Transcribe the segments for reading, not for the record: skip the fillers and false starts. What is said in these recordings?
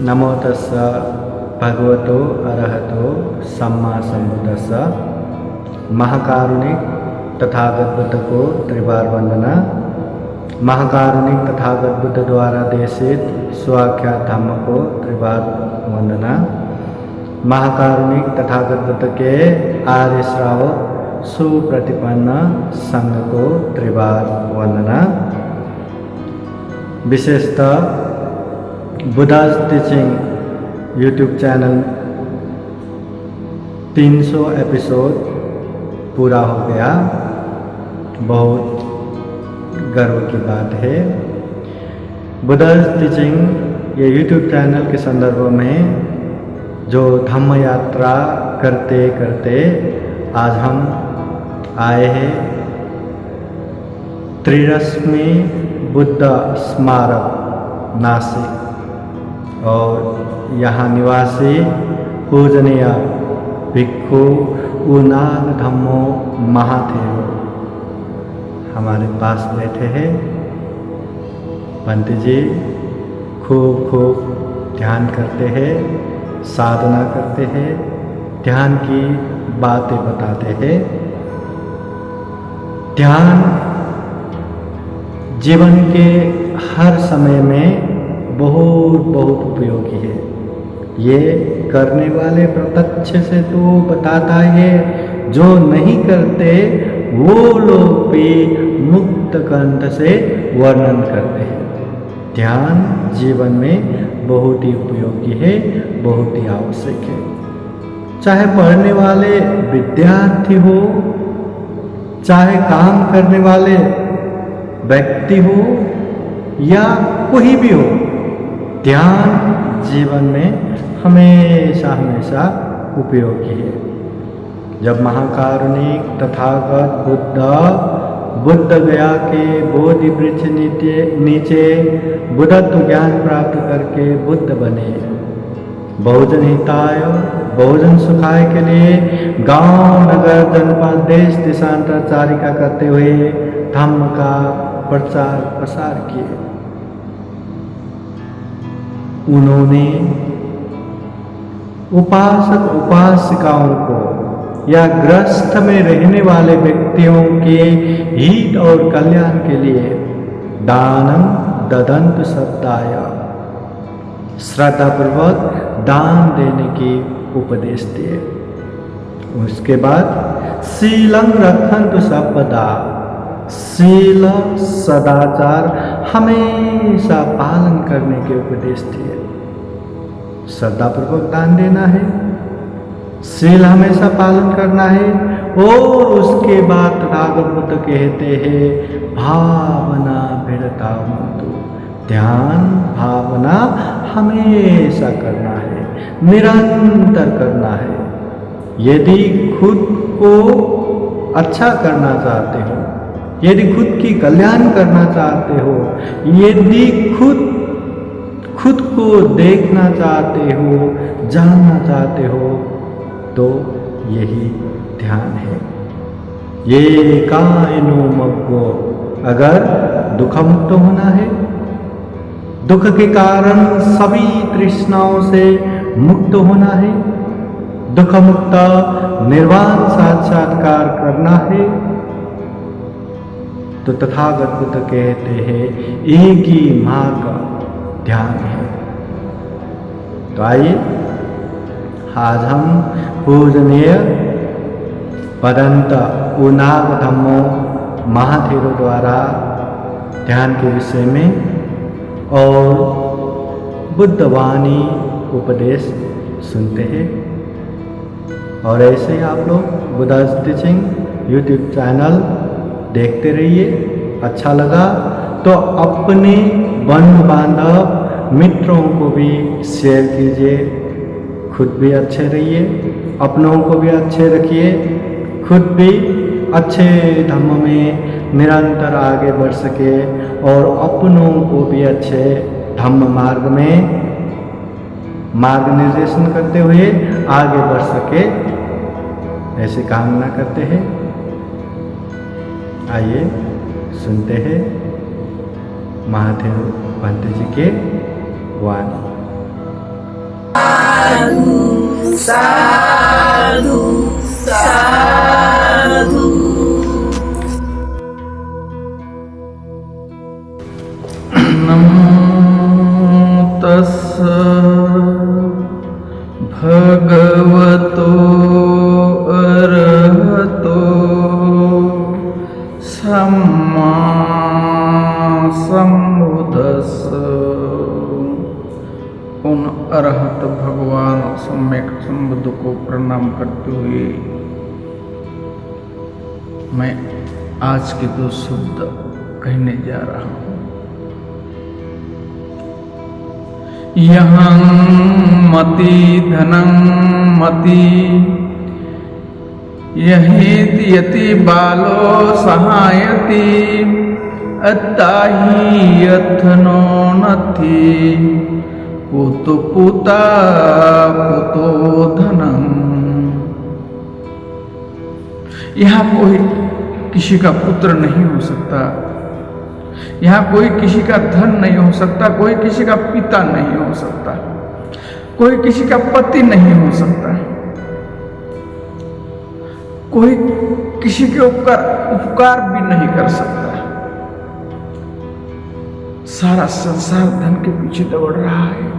नमो तस्स भगवतो अरहतो सम्मा संबुद्धस्स। महाकारुणिक तथागत बुद्ध को त्रिबार वंदना। महाकारुणिक तथागत बुद्ध द्वारा देशित स्वाख्यात धम्म को त्रिबार वंदना। महाकारुणिक तथागत बुद्ध के आर्य श्रावक सुप्रतिपन्न संघ को त्रिबार वंदना। विशेषतः बुद्धा's टीचिंग यूट्यूब चैनल 300 एपिसोड पूरा हो गया, बहुत गर्व की बात है। बुद्धा's टीचिंग ये यूट्यूब चैनल के संदर्भ में जो धम्म यात्रा करते करते आज हम आए हैं त्रिरश्मि बुद्ध स्मारक नासिक, और यहाँ निवासी पूजनीय भिक्षु उनाग धम्मो महाथेरो हमारे पास बैठे हैं। पंत जी खूब ध्यान करते हैं, साधना करते हैं, ध्यान की बातें बताते हैं। ध्यान जीवन के हर समय में बहुत उपयोगी है। ये करने वाले प्रत्यक्ष से तो बताता है, जो नहीं करते वो लोग भी मुक्त कंठ से वर्णन करते हैं। ध्यान जीवन में बहुत ही उपयोगी है, बहुत ही आवश्यक है। चाहे पढ़ने वाले विद्यार्थी हो, चाहे काम करने वाले व्यक्ति हो या कोई भी हो, ध्यान जीवन में हमेशा उपयोगी है। जब महाकारुणिक तथागत बुद्ध गया के बोधि वृक्ष नीचे बुद्धत्व ज्ञान प्राप्त करके बुद्ध बने। बहुजन हिताय बहुजन सुखाय के लिए गांव नगर जनपद देश देशांतर चारिका करते हुए धम्म का प्रचार प्रसार किए। उन्होंने उपासक उपासिकाओं को या ग्रस्त में रहने वाले व्यक्तियों के हित और कल्याण के लिए दानम ददंत शब्दाय श्रद्धापूर्वक दान देने की उपदेश दिए। उसके बाद शीलं रखन्तु सर्वदा, शील सदाचार हमेशा पालन करने के उपदेश दिए। श्रद्धापूर्वक दान देना है, शील हमेशा पालन करना है, और उसके बाद तथागत बुद्ध कहते हैं भावना भिड़ता मुंतु, ध्यान भावना हमेशा करना है, निरंतर करना है। यदि खुद को अच्छा करना चाहते हो, यदि खुद की कल्याण करना चाहते हो, यदि खुद को देखना चाहते हो, जानना चाहते हो, तो यही ध्यान है। ये कायनो मग्गो, अगर दुख मुक्त होना है, दुख के कारण सभी तृष्णाओं से मुक्त होना है, दुख मुक्त निर्वाण साक्षात्कार करना है, तो तथागत बुद्ध कहते हैं एक ही मार्ग ध्यान है। तो आइए आज हम पूजनीय पदंत उनाग धम्मो महाथेरो द्वारा ध्यान के विषय में और बुद्धवाणी उपदेश सुनते हैं। और ऐसे ही आप लोग बुद्धा's टीचिंग यूट्यूब चैनल देखते रहिए। अच्छा लगा तो अपने बंधु बांधव मित्रों को भी शेयर कीजिए। खुद भी अच्छे रहिए, अपनों को भी अच्छे रखिए, खुद भी अच्छे धम्म में निरंतर आगे बढ़ सके और अपनों को भी अच्छे धम्म मार्ग में मार्ग निर्देशन करते हुए आगे बढ़ सके, ऐसी कामना करते हैं। आइए सुनते हैं महाथेरो पंत जी के वाणी। साधु साधु। नमो तस्स भगवतो अरहतो सम्मा सम्बुद्धस्स। उन अरहत भगवान सम्यक संबुद्ध को प्रणाम करते हुए मैं आज के 2 शब्द कहने जा रहा हूँ। यहं मति धनं मति यहेति यति बालो सहायति अत्ताहि यथनो नथि पुतो पुता पुतो धनं। यहाँ कोई किसी का पुत्र नहीं हो सकता, यहाँ कोई किसी का धन नहीं हो सकता, कोई किसी का पिता नहीं हो सकता, कोई किसी का पति नहीं हो सकता, कोई किसी के उपकार भी नहीं कर सकता। सारा संसार धन के पीछे दौड़ रहा है,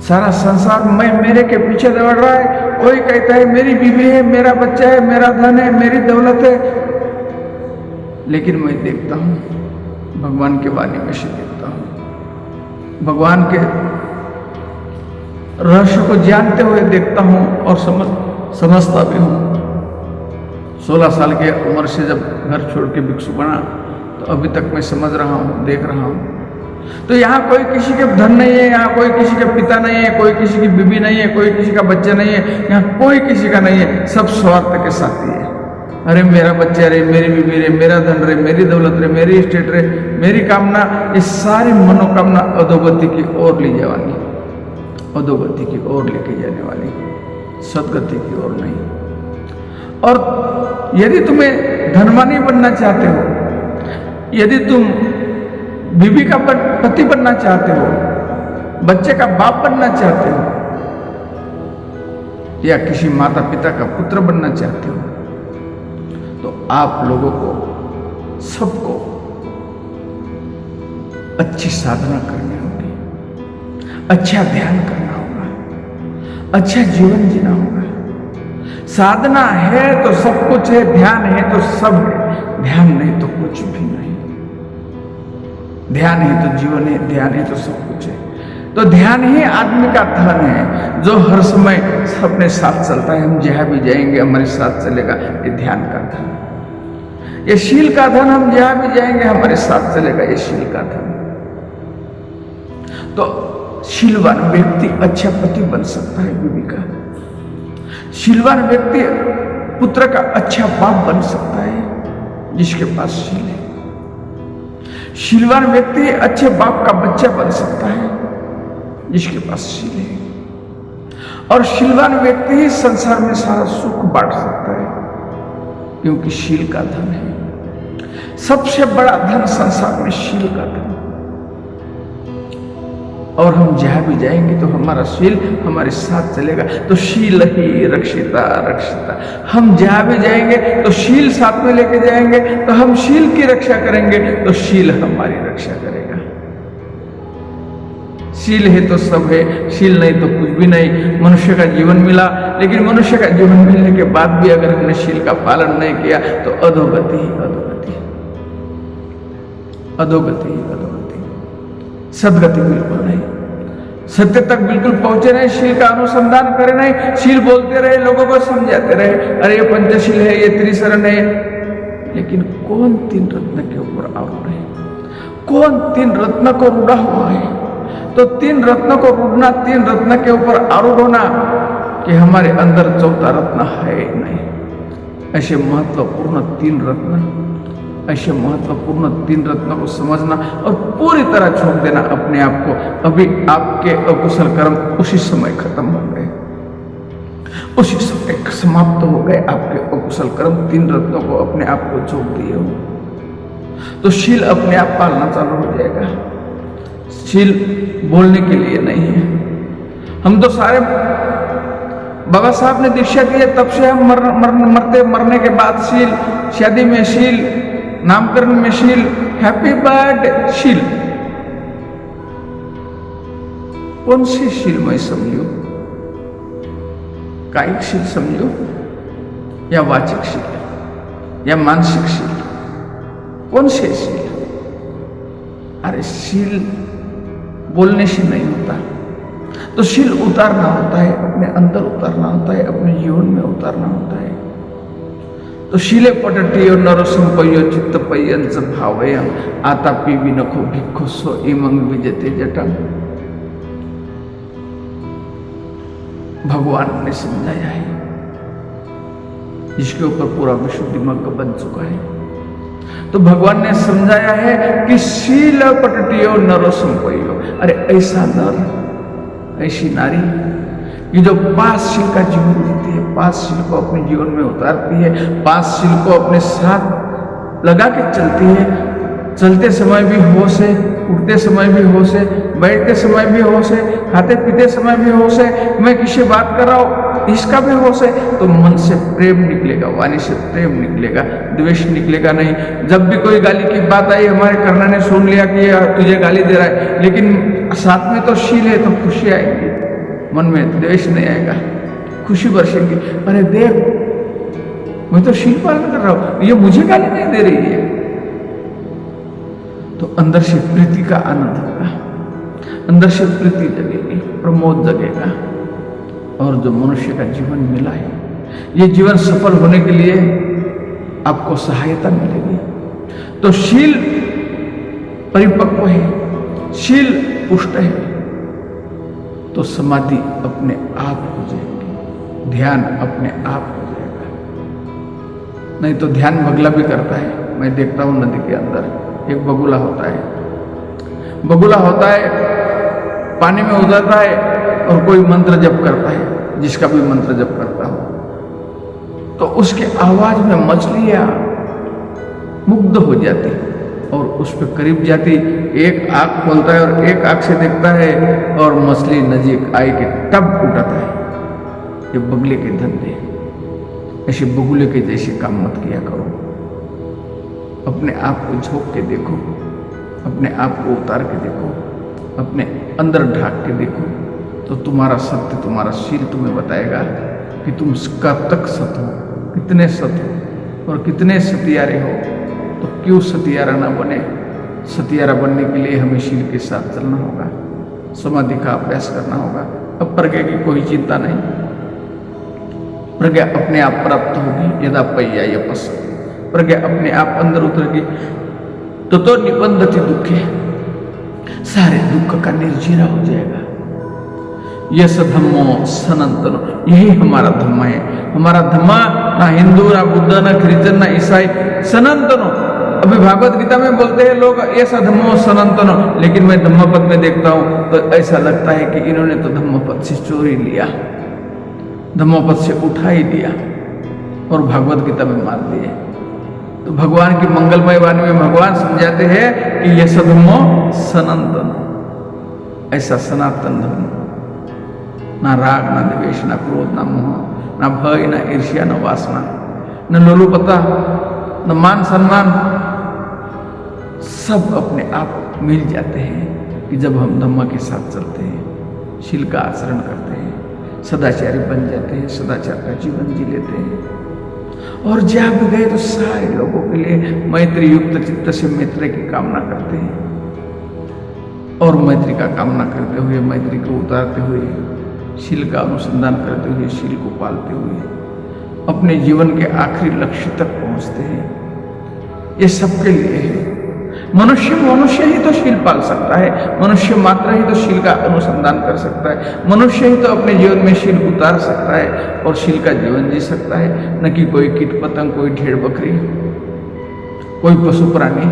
सारा संसार मैं मेरे के पीछे दौड़ रहा है। कोई कहता है मेरी बीवी है, मेरा बच्चा है, मेरा धन है, मेरी दौलत है, लेकिन मैं देखता हूं भगवान के वाणी में से देखता हूं, भगवान के रहस्य को जानते हुए देखता हूं और समझता भी हूं। 16 साल की उम्र से जब घर छोड़ के भिक्षु बना तो अभी तक मैं समझ रहा हूं, देख रहा हूं। तो यहाँ कोई किसी के धन नहीं है, यहाँ कोई किसी के पिता नहीं है, कोई किसी की बीवी नहीं है, कोई किसी का बच्चा नहीं है, यहाँ कोई किसी का नहीं है। सब स्वार्थ के साथी है। अरे मेरा बच्चा रे, मेरी बीवी रे, मेरा धन रे, मेरी दौलत रे, मेरी स्टेट रे, मेरी कामना, ये सारी मनोकामना अधोगति की ओर ले जानी, अधोगति की ओर लेके जाने वाली, सदगति की ओर नहीं। और यदि तुम्हें धनवानी बनना चाहते हो, यदि तुम बीवी का पति बनना चाहते हो, बच्चे का बाप बनना चाहते हो, या किसी माता पिता का पुत्र बनना चाहते हो, तो आप लोगों को सबको अच्छी साधना करनी होगी, अच्छा ध्यान करना होगा, अच्छा जीवन जीना होगा। साधना है तो सब कुछ है, ध्यान है तो सब है, ध्यान नहीं तो कुछ भी नहीं। ध्यान है तो जीवन है, ध्यान है तो सब कुछ है। तो ध्यान ही आदमी का धन है, जो हर समय अपने साथ चलता है। हम जहां भी जाएंगे हमारे साथ चलेगा, ये ध्यान का धन। ये शील का धन, हम जहां भी जाएंगे हमारे साथ चलेगा, ये शील का धन। तो शीलवान व्यक्ति अच्छा पति बन सकता है बीवी का, शीलवान व्यक्ति पुत्र का अच्छा बाप बन सकता है जिसके पास शील है। शीलवान व्यक्ति अच्छे बाप का बच्चा बन सकता है जिसके पास शील है। और शीलवान व्यक्ति ही संसार में सारा सुख बांट सकता है, क्योंकि शील का धन है। सबसे बड़ा धन संसार में शील का धन। और हम जहां भी जाएंगे तो हमारा शील हमारे साथ चलेगा। तो शील ही रक्षिता रक्षिता। हम जहां भी जाएंगे तो शील साथ में लेके जाएंगे, तो हम शील की रक्षा करेंगे तो शील हमारी रक्षा करेगा। शील है तो सब है, शील नहीं तो कुछ भी नहीं। मनुष्य का जीवन मिला, लेकिन मनुष्य का जीवन मिलने के बाद भी अगर हमने शील का पालन नहीं किया तो अधोगति ही अधोगति, अधोगति ही अधोगति, सदगति बिल्कुल नहीं। सत्य तक बिल्कुल पहुंचे नहीं, शील का अनुसंधान करे नहीं, शील बोलते रहे, लोगों को समझाते रहे, अरे ये पंचशील है, ये त्रिशरण है, लेकिन कौन 3 रत्न के ऊपर आरूढ़ है? कौन 3 रत्न को रूढ़ा हुआ है? तो 3 रत्न को रूढ़ना, 3 रत्न के ऊपर आरूढ़ होना, कि हमारे अंदर 4था रत्न है नहीं। ऐसे महत्वपूर्ण 3 रत्न, ऐसे महत्वपूर्ण 3 रत्नों को समझना और पूरी तरह छोड़ देना अपने आप को। अभी आपके अकुशल कर्म उसी समय खत्म हो गए, उसी समय समाप्त हो गए आपके अकुशल कर्म। 3 रत्नों को अपने आप को छोड़ दिए हो तो शील अपने आप पालना चालू हो जाएगा। शील बोलने के लिए नहीं है, हम तो सारे बाबा साहब ने दीक्षा दी है, तब से हम मरने के बाद शील, शादी में शील, नामकरण में शील, हैप्पी बर्थडे शील। कौन सी शील मैं समझू? कायिक शील समझो या वाचिक शील या मानसिक शील? कौन से शील? अरे शील बोलने से नहीं होता, तो शील उतारना होता है, अपने अंदर उतारना होता है, अपने जीवन में उतारना होता है। तो शीले पटटियो नरसंपयो चित्तपयंच भावयं आतापि विनखो भिक्षुसो इमंग विजते जटम। भगवान ने समझाया है, इसके ऊपर पूरा विश्व दिमाग बन चुका है। तो भगवान ने समझाया है कि शील पटटियो नरसंपयो। अरे ऐसा नर, ऐसी नारी कि जो 5 शील का जीवन जीती है, 5 शील को अपने जीवन में उतारती है, 5 शील को अपने साथ लगा के चलती है। चलते समय भी होश है, उठते समय भी होश है, बैठते समय भी होश है, खाते पीते समय भी होश है। मैं किसी बात कर रहा हूँ, इसका भी होश है, तो मन से प्रेम निकलेगा, वाणी से प्रेम निकलेगा, द्वेष निकलेगा नहीं। जब भी कोई गाली की बात आई, हमारे कर्णा ने सुन लिया कि तुझे गाली दे रहा है, लेकिन साथ में तो शील है, तो खुशी आएगी, मन में द्वेष नहीं आएगा, खुशी बरसेगी। अरे देख, मैं तो शील पालन कर रहा हूं, ये मुझे गाली नहीं दे रही है। तो अंदर से प्रीति का आनंद होगा, अंदर से प्रीति जगेगी, प्रमोद जगेगा। और जो मनुष्य का जीवन मिला है, ये जीवन सफल होने के लिए आपको सहायता मिलेगी। तो शील परिपक्व है, शील पुष्ट है, तो समाधि अपने आप हो जाएगी, ध्यान अपने आप हो जाएगा। नहीं तो ध्यान बगुला भी करता है। मैं देखता हूं नदी के अंदर एक बगुला होता है, बगुला होता है, पानी में उतरता है और कोई मंत्र जप करता है, जिसका भी मंत्र जप करता हो, तो उसके आवाज में मछलियां मुग्ध हो जाती और उस पर करीब जाती, एक आंख खोलता है और एक आंख से देखता है और मछली नजीक आई के तब उठाता है। ये बगुले के धंधे, ऐसे बगुले के जैसे काम मत किया करो। अपने आप को झोंक के देखो, अपने आप को उतार के देखो, अपने अंदर ढाक के देखो, तो तुम्हारा सत्य, तुम्हारा शील तुम्हें बताएगा कि तुम कब तक सत हो, कितने सत हो और कितने सतियारे हो। तो क्यों सतियारा ना बने? सतियारा बनने के लिए हमें शील के साथ चलना होगा, समाधि का अभ्यास करना होगा। अब प्रज्ञा की कोई चिंता नहीं, प्रज्ञा अपने आप प्राप्त होगी। यदा पय्या यपस्सति, प्रज्ञा अपने आप अंदर उतरेगी। तो निबंधति दुखे, सारे दुख का निर्जीरा हो जाएगा। यस धम्मो सनातनो, यही हमारा धम्म है। हमारा धम्म ना हिंदू, ना बुद्ध, ना क्रिश्चियन, ना ईसाई, सनातनो। अभी भागवत गीता में बोलते हैं लोग ऐसा धम्मो सनातनो, लेकिन मैं धम्मपद में देखता हूं तो ऐसा लगता है कि इन्होंने तो धम्मपद से चोरी लिया, धम्मपद से उठा ही लिया और भागवत गीता में मार दिए। तो भगवान की मंगलमय वाणी में भगवान समझाते हैं कि यह धम्मो सनातन, ऐसा सनातन धर्म, ना राग, ना द्वेष, ना क्रोध, ना मोह, ना भय, ना ईर्ष्या, ना वासना, न लोलुपता, न मान सम्मान, सब अपने आप मिल जाते हैं कि जब हम धम्म के साथ चलते हैं, शील का आचरण करते हैं, सदाचारी बन जाते हैं, सदाचार का जीवन जी लेते हैं। और जहाँ भी गए तो सारे लोगों के लिए मैत्री युक्त चित्त से मैत्री की कामना करते हैं और मैत्री का कामना करते हुए, मैत्री को उतारते हुए, शील का अनुसंधान करते हुए, शील को पालते हुए अपने जीवन के आखिरी लक्ष्य तक पहुंचते हैं। ये सबके लिए है। मनुष्य ही तो शील पाल सकता है, मनुष्य मात्र ही तो शील का अनुसंधान कर सकता है, मनुष्य ही तो अपने जीवन में शील उतार सकता है और शील का जीवन जी सकता है। न कि कोई कीट पतंग, कोई भेड़ बकरी, कोई पशु प्राणी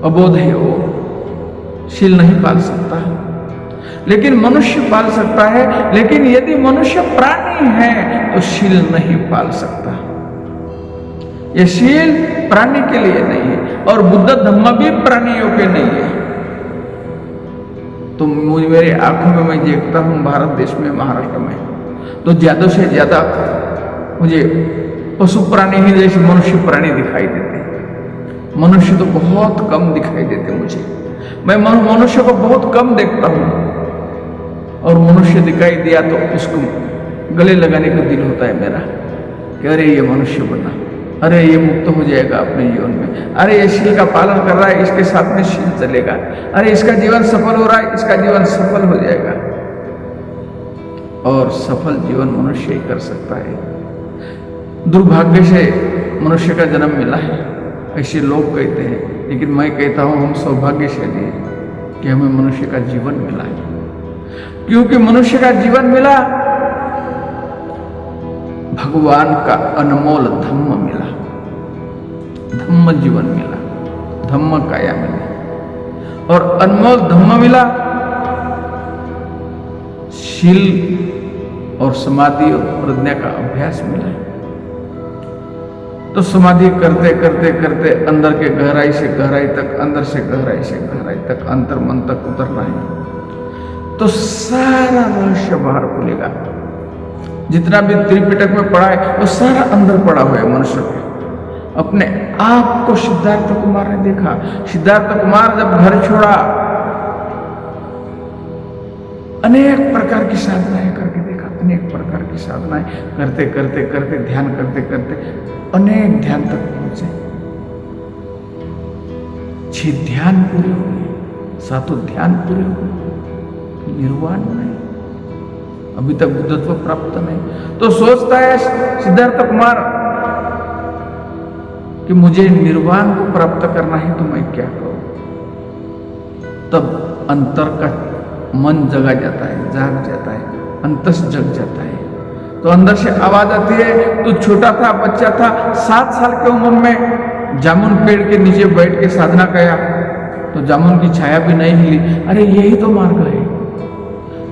अबोध है, वो शील नहीं पाल सकता। लेकिन मनुष्य पाल सकता है। लेकिन यदि मनुष्य प्राणी है तो शील नहीं पाल सकता। यह शील प्राणी के लिए नहीं है और बुद्ध धम्म भी प्राणियों के नहीं है। तो मुझे मेरी आंखों में मैं देखता हूँ भारत देश में, महाराष्ट्र में, तो ज़्यादा से ज़्यादा मुझे पशु प्राणी ही जैसे मनुष्य प्राणी दिखाई देते। मनुष्य तो बहुत कम दिखाई देते मुझे। मैं मनुष्य को बहुत कम देखता हूँ, और मनुष्य दिखाई दिया तो उसको गले लगाने का दिल होता है मेरा कि अरे ये मनुष्य बना, अरे ये मुक्त हो जाएगा अपने जीवन में, अरे ये शील का पालन कर रहा है, इसके साथ में शील चलेगा, अरे इसका जीवन सफल हो रहा है, इसका जीवन सफल हो जाएगा। और सफल जीवन मनुष्य ही कर सकता है। दुर्भाग्य से मनुष्य का जन्म मिला है, ऐसे लोग कहते हैं, लेकिन मैं कहता हूं हम सौभाग्यशाली हैं कि हमें मनुष्य का जीवन मिला है। क्योंकि मनुष्य का जीवन मिला, भगवान का अनमोल धम्म मिला, धम्म जीवन मिला, धम्म काया मिली, और अनमोल धम्म मिला, शील और समाधि और प्रज्ञा का अभ्यास मिला। तो समाधि करते करते करते अंदर के गहराई से गहराई तक, अंदर से गहराई से गहराई तक, अंतर मन तक उतरना है, तो सारा रहस्य बाहर खुलेगा। जितना भी त्रिपिटक में पड़ा है वो सारा अंदर पड़ा हुआ है मनुष्य के। अपने आप को सिद्धार्थ कुमार ने देखा। सिद्धार्थ कुमार जब घर छोड़ा, अनेक प्रकार की साधनाएं करके देखा, अनेक प्रकार की साधनाएं करते करते करते, ध्यान करते करते अनेक ध्यान तक पहुंचे। 6 ध्यान पूरे हुए, 7 ध्यान पूरे हुए, निर्वाण नहीं, अभी तक बुद्धत्व प्राप्त नहीं। तो सोचता है सिद्धार्थ कुमार कि मुझे निर्वाण को प्राप्त करना है, तो मैं क्या करूं? तब अंतर का मन जगा जाता है, जाग जाता है, अंतस जग जाता है। तो अंदर से आवाज आती है, तो छोटा था, बच्चा था, 7 साल की उम्र में जामुन पेड़ के नीचे बैठ के साधना किया, तो जामुन की छाया भी नहीं हिली। अरे यही तो मार्ग है।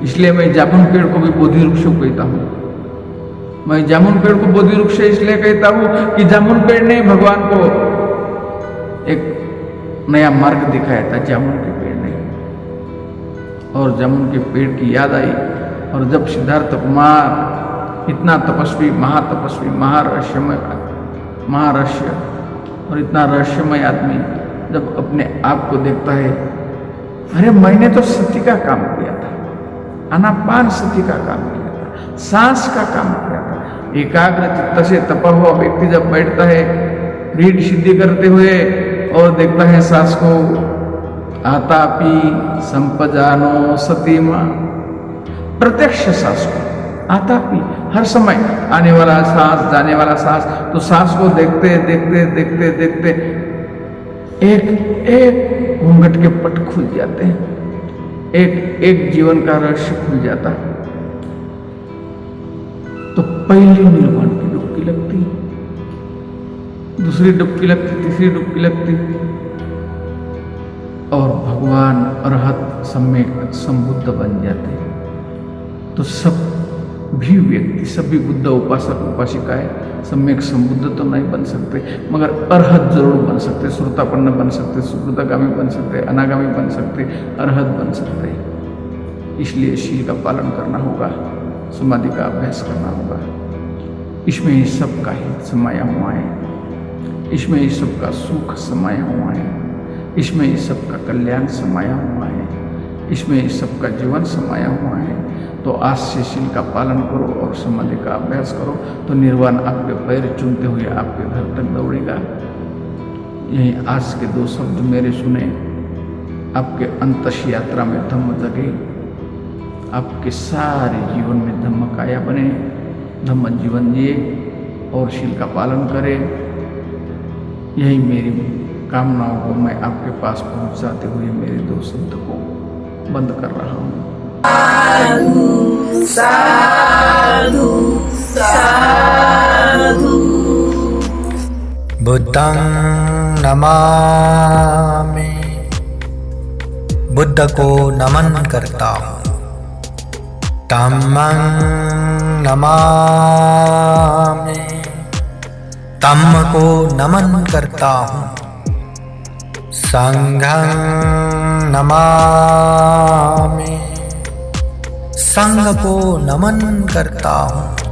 इसलिए मैं जामुन पेड़ को भी बोधि वृक्ष कहता हूँ। मैं जामुन पेड़ को बोधि वृक्ष इसलिए कहता हूँ कि जामुन पेड़ ने भगवान को एक नया मार्ग दिखाया था, जामुन के पेड़ ने। और जामुन के पेड़ की याद आई, और जब सिद्धार्थ कुमार इतना तपस्वी, महातपस्वी, महारहस्य और इतना रहस्यमय आदमी जब अपने आप को देखता है, अरे मैंने तो सती का काम किया था, आनापान सती का काम किया था, सांस का काम किया था। एकाग्र चित्त से तपा हुआ व्यक्ति जब बैठता है रीढ़ सिद्धि करते हुए और देखता है सांस को, आतापि संपजानो सतीमा, प्रत्यक्ष सांस को, आतापि हर समय आने वाला सांस, जाने वाला सांस, तो सांस को देखते देखते देखते देखते एक एक घूंघट के पट खुल जाते हैं, एक एक जीवन का रहस्य खुल जाता है। तो पहली निर्वाण की डुबकी लगती, दूसरी डुबकी लगती, तीसरी डुबकी लगती, और भगवान अरहत सम्यक संबुद्ध बन जाते। तो सब भी व्यक्ति, सभी बुद्ध उपासक उपासिकाएं सम्यक संबुद्ध तो नहीं बन सकते, मगर अरहत जरूर बन सकते, श्रोतापन्न बन सकते, सुकृतागामी बन सकते, अनागामी बन सकते, अरहत बन सकते। इसलिए शील का पालन करना होगा, समाधि का अभ्यास करना होगा। इसमें ही सबका हित समाया हुआ है, इसमें ही सबका सुख समाया हुआ है, इसमें ही सबका कल्याण समाया हुआ है, इसमें ही सबका जीवन समाया हुआ है। तो आज से शील का पालन करो और समाधि का अभ्यास करो, तो निर्वाण आपके पैर चूमते हुए आपके घर तक दौड़ेगा। यही आज के 2 शब्द मेरे सुने, आपके अंतस यात्रा में धम्म जगे, आपके सारे जीवन में धम्म काया बने, धम्म जीवन जिए और शील का पालन करें। यही मेरी कामनाओं को मैं आपके पास पहुंचाते हुए मेरे 2 शब्द को बंद कर रहा हूँ। साधु साधु साधु। बुद्धं नमामि, बुद्ध को नमन करता हूँ। धम्मं नमामि, धम्म को नमन करता हूँ। संघं नमामि। संघ को नमन करता हूँ।